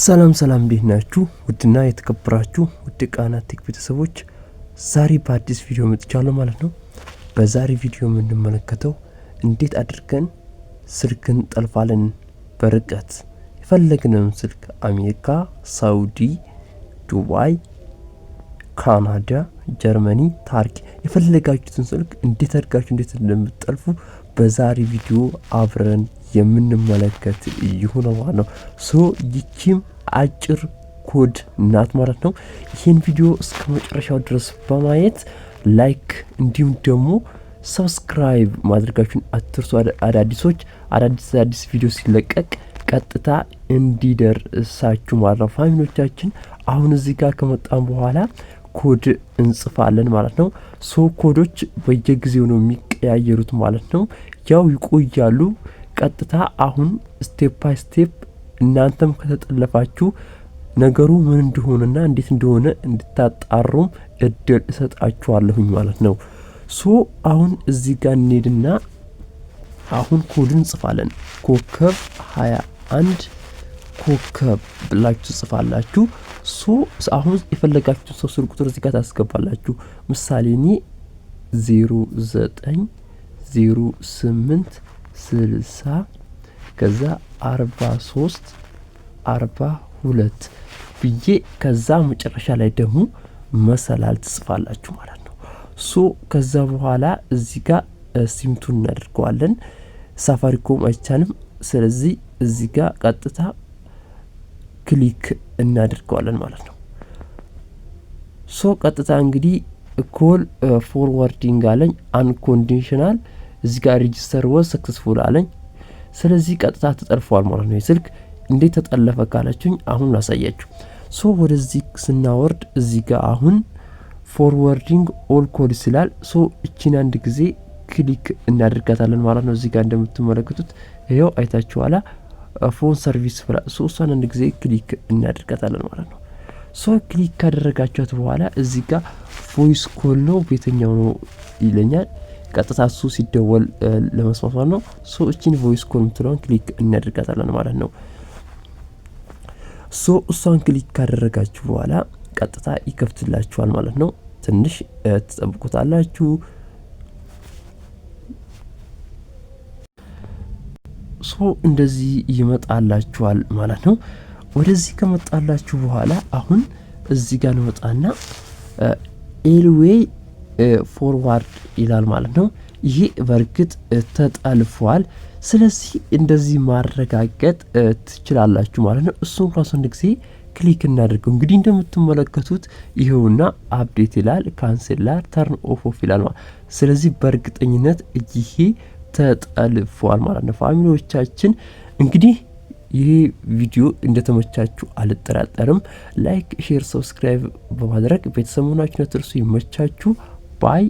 ሰላም እንዴት ናችሁ? ውድና የተከበራችሁ ውድ ቃና ቴክ ቤተሰቦች ዛሬ በአዲስ ቪዲዮ መጥቻለሁ ማለት ነው። በዛሬ ቪዲዮ የምንመለከተው እንዴት አድርገን ስልክን ጠልፋለን በርቀት የፈለግነውን ስልክ አሜሪካ፣ ሳውዲ፣ ዱባይ፣ ካናዳ፣ ጀርመኒ፣ ታርኪ የፈለጋችሁትን ስልክ እንዴት አድርጋችሁ እንዴት እንደምትጠልፉ በዛሬ ቪዲዮ አብረን የምንመለከት ይሆናል ማለት ነው። ይቺም አጭር ኮድ ናት ማለት ነው። ይህን ቪዲዮ እስከ መጨረሻው ድረስ በማየት ላይክ እንዲሁም ደግሞ ሰብስክራይብ ማድረጋችሁን አትርሱ። አዳዲስ ቪዲዮ ሲለቀቅ ቀጥታ እንዲደርሳችሁ ማለት ነው። ፋሚሊዎቻችን አሁን እዚህ ጋር ከመጣን በኋላ ኮድ እንጽፋለን ማለት ነው። ኮዶች በየጊዜው ነው የሚቀያየሩት ማለት ነው። ያው ይቆያሉ። ቀጥታ አሁን ስቴፕ ባይ ስቴፕ እናንተም ከተጠለፋችሁ ነገሩ ምን እንደሆነና እንዴት እንደሆነ እንድታጣሩም እድል እሰጣችኋለሁኝ ማለት ነው። አሁን እዚህ ጋር እንሄድና አሁን ኮድን እንጽፋለን። ኮከብ 21 ኮከብ ብላችሁ ጽፋላችሁ። አሁን የፈለጋችሁ ሰው ስልክ ቁጥር እዚህ ጋር ታስገባላችሁ። ምሳሌ እኔ 0908 60 ከዛ 43 42 ብዬ ከዛ መጨረሻ ላይ ደግሞ መሰላል ትጽፋላችሁ ማለት ነው። ከዛ በኋላ እዚህ ጋር ሲምቱን እናደርገዋለን። ሳፋሪኮም አይቻልም። ስለዚህ እዚህ ጋር ቀጥታ ክሊክ እናደርገዋለን ማለት ነው። ቀጥታ እንግዲህ ኮል ፎርዋርዲንግ አለኝ አንኮንዲሽናል እዚህ ጋር ሬጂስተር ወዝ ሰክሰስፉል አለኝ። ስለዚህ ቀጥታ ተጠልፏል ማለት ነው። የስልክ እንዴት ተጠለፈ ካላችሁኝ አሁን ላሳያችሁ። ወደዚህ ስናወርድ እዚህ ጋር አሁን ፎርዋርዲንግ ኦል ኮድ ይላል። እቺን አንድ ጊዜ ክሊክ እናደርጋታለን ማለት ነው። እዚህ ጋር እንደምትመለከቱት ይሄው አይታችኋላ ፎን ሰርቪስ ፍላ እሷን አንድ ጊዜ ክሊክ እናደርጋታለን ማለት ነው። ክሊክ ካደረጋችሁት በኋላ እዚህ ጋር ቮይስ ኮል ነው ቤተኛው ነው ይለኛል። ቀጥታ እሱ ሲደወል ለመስማት ነው። እቺን ቮይስ ኮል ምትለውን ክሊክ እናደርጋታለን ማለት ነው። እሷን ክሊክ ካደረጋችሁ በኋላ ቀጥታ ይከፍትላችኋል ማለት ነው። ትንሽ ተጠብቁታላችሁ። እንደዚህ ይመጣላችኋል ማለት ነው። ወደዚህ ከመጣላችሁ በኋላ አሁን እዚህ ጋር እንመጣና ኤልዌይ ፎርዋርድ ይላል ማለት ነው። ይሄ በርግጥ ተጠልፏል። ስለዚህ እንደዚህ ማረጋገጥ ትችላላችሁ ማለት ነው። እሱን ራሱ አንድ ጊዜ ክሊክ እናደርገው። እንግዲህ እንደምትመለከቱት ይሄውና አፕዴት ይላል፣ ካንስል ይላል፣ ተርን ኦፍ ይላል ማለት። ስለዚህ በእርግጠኝነት ይሄ ተጠልፏል ማለት ነው። ፋሚሊዎቻችን እንግዲህ ይሄ ቪዲዮ እንደተመቻችሁ አልጠራጠርም። ላይክ፣ ሼር፣ ሰብስክራይብ በማድረግ ቤተሰብ መሆናችሁን አትርሱ። ይመቻችሁ። ባይ